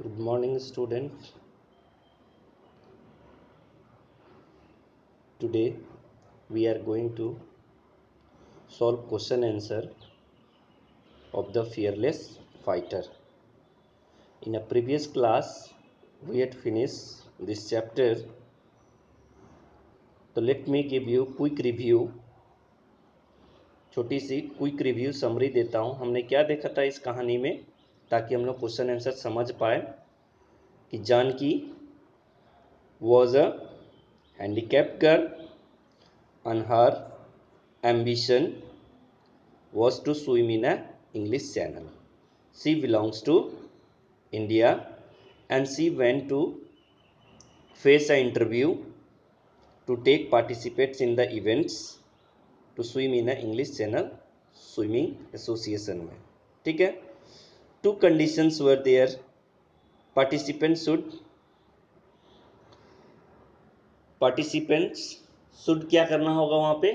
Good morning, student. Today we are going to solve question answer of the fearless fighter. In a previous class, we had finished this chapter. So let me give you quick review. छोटी सी quick review summary देता हूँ. हमने क्या देखा था इस कहानी में, ताकि हम लोग क्वेश्चन आंसर समझ पाए. कि Janaki was a handicapped girl and her ambition was to swim in a English Channel. She belongs to India and she went to face an interview to take participates in the events to swim in a English Channel swimming association में. ठीक है. Two conditions were there. Participants should क्या करना होगा वहाँ पे?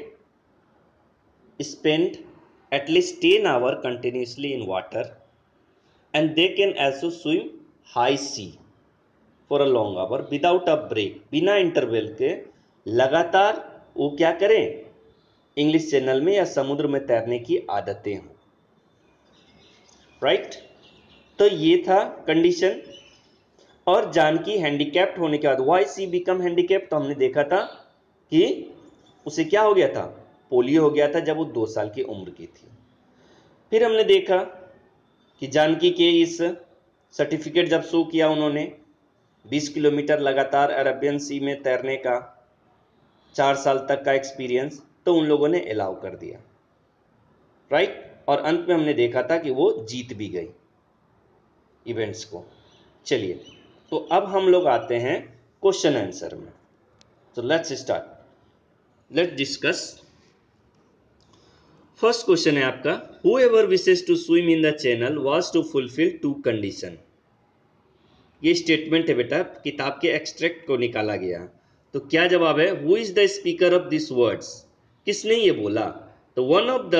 Spend at least 10 hours continuously in water and they can also swim high sea for a long hour without a break. बिना interval के लगातार वो क्या करें? इंग्लिश चैनल में या समुद्र में तैरने की आदतें हों. राइट. तो ये था कंडीशन. और जानकी हैंडीकैप्ड होने के बाद व्हाई शी बिकम हैंडीकैप्ड, तो हमने देखा था कि उसे क्या हो गया था? पोलियो हो गया था जब वो 2 साल की उम्र की थी. फिर हमने देखा कि जानकी के इस सर्टिफिकेट जब शो किया उन्होंने 20 किलोमीटर लगातार अरेबियन सी में तैरने का 4 साल तक का एक्सपीरियंस, तो उन लोगों ने अलाउ कर दिया. राइट. और अंत में हमने देखा था कि वो जीत भी गई इवेंट्स को. चलिए, तो अब हम लोग आते हैं क्वेश्चन आंसर में. तो let's start. Let's discuss. First question है आपका, whoever wishes to swim in the channel was to fulfill 2 condition. ये स्टेटमेंट है बेटा, किताब के एक्सट्रैक्ट को निकाला गया. तो क्या जवाब है? Who is the speaker of this words. किसने ये बोला? तो one of the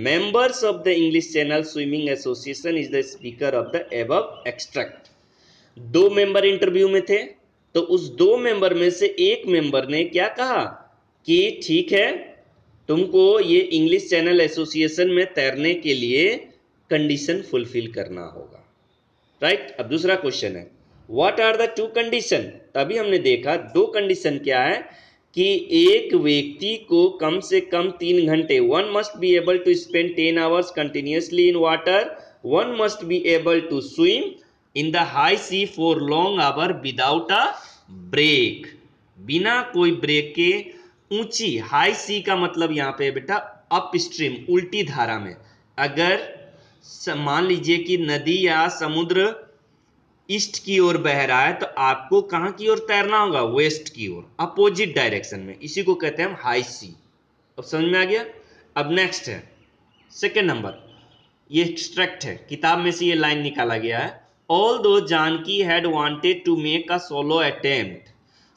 members of the English channel swimming association is the speaker of the above extract. 2 member interview में थे, तो उस 2 मेंबर में से एक मेंबर ने क्या कहा कि ठीक है, तुमको ये इंग्लिश चैनल एसोसिएशन में तैरने के लिए कंडीशन फुलफिल करना होगा. राइट. अब दूसरा क्वेश्चन है, व्हाट आर द 2 कंडीशन. तभी हमने देखा 2 कंडीशन क्या है कि एक व्यक्ति को कम से कम 3 घंटे, one must be able to spend 10 hours continuously in water, one must be able to swim in the high sea for long hour without a break. बिना कोई ब्रेक के ऊंची, हाई सी का मतलब यहां पे बेटा अप स्ट्रीम, उल्टी धारा में. अगर मान लीजिए कि नदी या समुद्र ईस्ट की ओर बह रहा है, तो आपको कहां की ओर तैरना होगा? वेस्ट की ओर, अपोजिट डायरेक्शन में. इसी को कहते हैं हम हाई सी. अब समझ में आ गया. अब नेक्स्ट है सेकेंड नंबर. ये एक्सट्रैक्ट है, किताब में से ये लाइन निकाला गया है. Although Janki had wanted to make a solo attempt,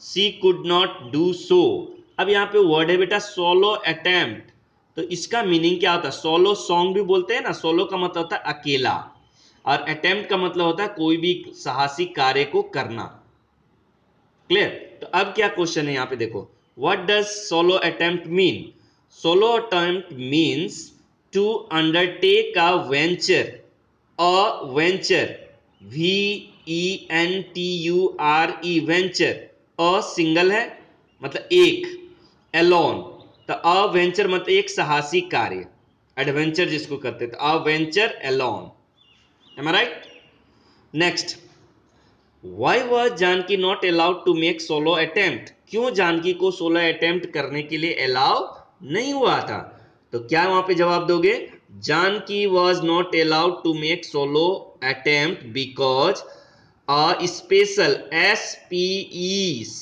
she could not do so. अब यहाँ पे वर्ड है बेटा सोलो अटेम्प्ट. तो इसका मीनिंग क्या होता है? सोलो सॉन्ग भी बोलते हैं ना. सोलो का मतलब होता है अकेला, और अटेम्प्ट का मतलब होता है कोई भी साहसी कार्य को करना. क्लियर. तो अब क्या क्वेश्चन है यहाँ पे देखो, what does solo attempt mean. Solo attempt means to undertake a venture. VENTURE venture. A single है मतलब एक, एलोन. तो अ वेंचर मतलब एक साहसी कार्य, एडवेंचर जिसको करते थे, a venture alone. Am I right. Next, why was Janaki not allowed to make solo attempt. क्यों जानकी को सोलो अटेम्प्ट करने के लिए अलाउ नहीं हुआ था? तो क्या वहां पे जवाब दोगे? Janaki was not allowed to make solo attempt because a special SPECIAL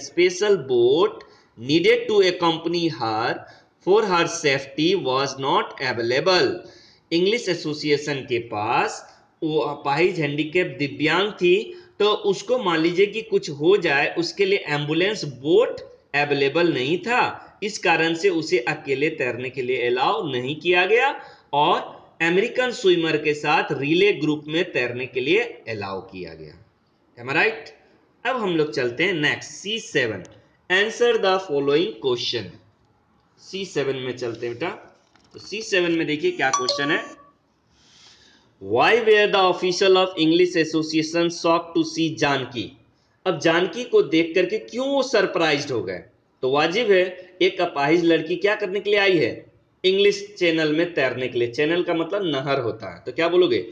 special boat needed to accompany her for her safety was not available. English association के पास वो अपाहिज हैंडीकैप दिव्यांग थी, तो उसको मान लीजिए कि कुछ हो जाए, उसके लिए एम्बुलेंस बोट अवेलेबल नहीं था. इस कारण से उसे अकेले तैरने के लिए अलाउ नहीं किया गया. और अमेरिकन स्विमर के साथ रिले ग्रुप में तैरने के लिए अलाउ किया गया। Am I right? अब हम लोग चलते हैं next C7, answer the following question. C7 में चलते हैं बेटा। तो C7 में देखिए क्या क्वेश्चन है। Why were the official of English Association shocked to see Janaki? अब जानकी को देख करके क्यों वो सरप्राइज्ड हो गए? तो वाजिब है, एक अपाहिज लड़की क्या करने के लिए आई है? इंग्लिश चैनल में तैरने के लिए। चैनल का मतलब नहर होता है, तो क्या बोलोगे?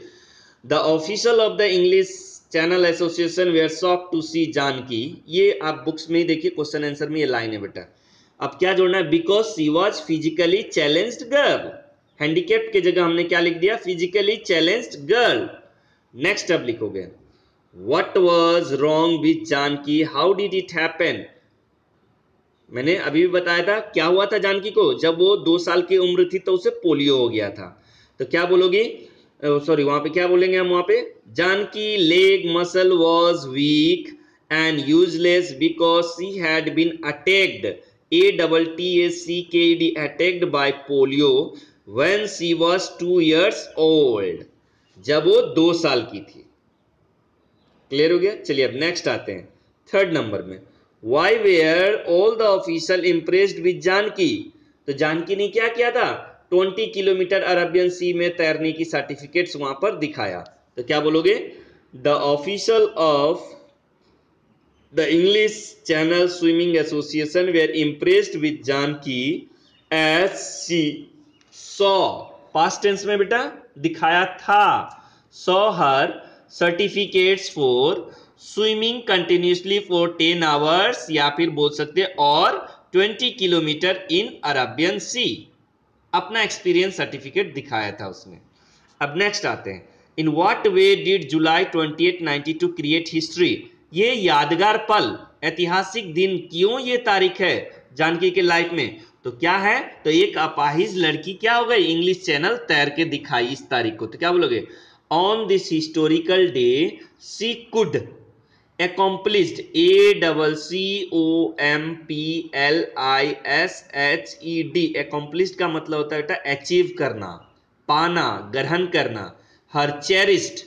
The official of the English channel association were shocked to see Janaki. ये आप बुक्स में ही देखिए, क्वेश्चन आंसर में ये लाइन है बेटा। अब क्या जोड़ना है? Because she was physically challenged girl. Handicapped की जगह हमने क्या लिख दिया? Physically challenged girl. नेक्स्ट अब लिखोगे, what was wrong with Janaki, how did it happen. मैंने अभी भी बताया था क्या हुआ था जानकी को। जब वो 2 साल की उम्र थी तो उसे पोलियो हो गया था। तो क्या बोलोगी? सॉरी, वहां पे क्या बोलेंगे हम? वहां पे Janaki leg muscle was weak and useless because she had been attacked, ATTACKED, attacked by polio when she was 2 years old, जब वो 2 साल की थी। क्लियर हो गया? चलिए अब नेक्स्ट आते हैं थर्ड नंबर में। Why were all the official impressed with Janaki. तो जानकी ने क्या किया था? 20 किलोमीटर अरबियन सी में तैरने की सर्टिफिकेट्स वहां पर दिखाया। तो क्या बोलोगे? The official of the English channel swimming association were impressed with Janaki as she saw, past tense में बेटा दिखाया था, saw her certificates for swimming continuously for 10 hours, या फिर बोल सकते हैं और 20 किलोमीटर इन अरबियन सी। अपना एक्सपीरियंस सर्टिफिकेट दिखाया था उसने। अब नेक्स्ट आते हैं, in what way did July 28, 92 create history. ये यादगार पल, ऐतिहासिक दिन क्यों ये तारीख है जानकी के लाइफ में? तो क्या है? तो एक अपाहिज लड़की क्या हो गई? इंग्लिश चैनल तैर के दिखाई इस तारीख को। तो क्या बोलोगे? On this historical day she could accomplished, ACCOMPLISHED, accomplished का मतलब होता है बेटा अचीव करना, पाना, ग्रहण करना। Her cherished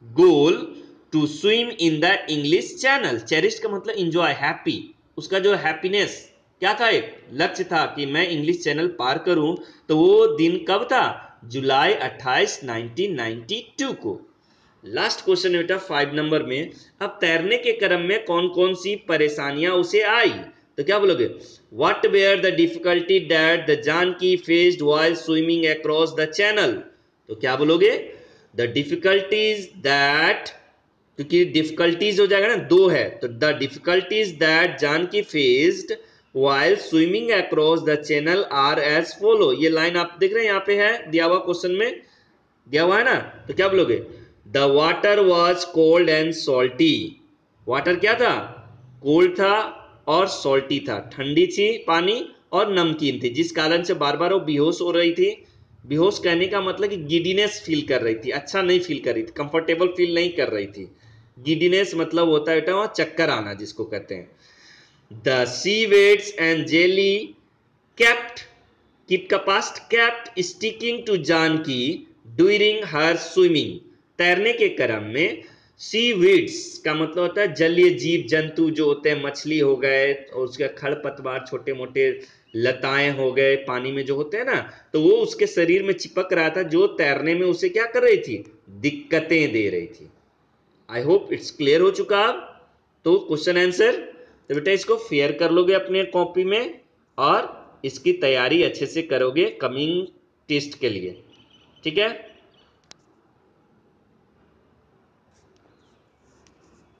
goal to swim in the English channel. Cherished का मतलब इंजॉय, हैप्पी। उसका जो हैप्पीनेस क्या था? एक लक्ष्य था कि मैं इंग्लिश चैनल पार करूं। तो वो दिन कब था? जुलाई 28, 1992 को। लास्ट क्वेश्चन बेटा 5 नंबर में। अब तैरने के क्रम में कौन कौन सी परेशानियां उसे आई? तो क्या बोलोगे? What were the difficulty that the Janaki faced while swimming across the channel. तो क्या बोलोगे? द डिफिकल्टीज दैट, क्योंकि डिफिकल्टीज हो जाएगा ना, 2 है, तो the difficulties that Janaki faced while swimming across the channel are as follow. ये लाइन आप देख रहे हैं, यहाँ पे है दिया हुआ, क्वेश्चन में दिया हुआ है ना। तो क्या बोलोगे? The water was cold and salty. Water क्या था? कोल्ड था और सॉल्टी था, ठंडी थी पानी और नमकीन थी, जिस कारण से बार बार वो बेहोश हो रही थी। बेहोश कहने का मतलब कि गिडीनेस फील कर रही थी, अच्छा नहीं फील कर रही थी, कंफर्टेबल फील नहीं कर रही थी। गिडीनेस मतलब होता है बेटा वहां चक्कर आना, जिसको कहते हैं। The seaweeds and jelly kept, keep का past kept sticking to Janaki during her swimming. तैरने के क्रम में सीवीड्स का मतलब होता है जलीय जीव जंतु जो होते हैं, मछली हो गए और उसके खरपतवार, छोटे मोटे लताएं हो गए पानी में जो होते हैं ना, तो वो उसके शरीर में चिपक रहा था, जो तैरने में उसे क्या कर रही थी? दिक्कतें दे रही थी। आई होप इट्स क्लियर हो चुका अब। तो क्वेश्चन आंसर, तो बेटा इसको फेयर कर लोगे अपने कॉपी में और इसकी तैयारी अच्छे से करोगे कमिंग टेस्ट के लिए, ठीक है।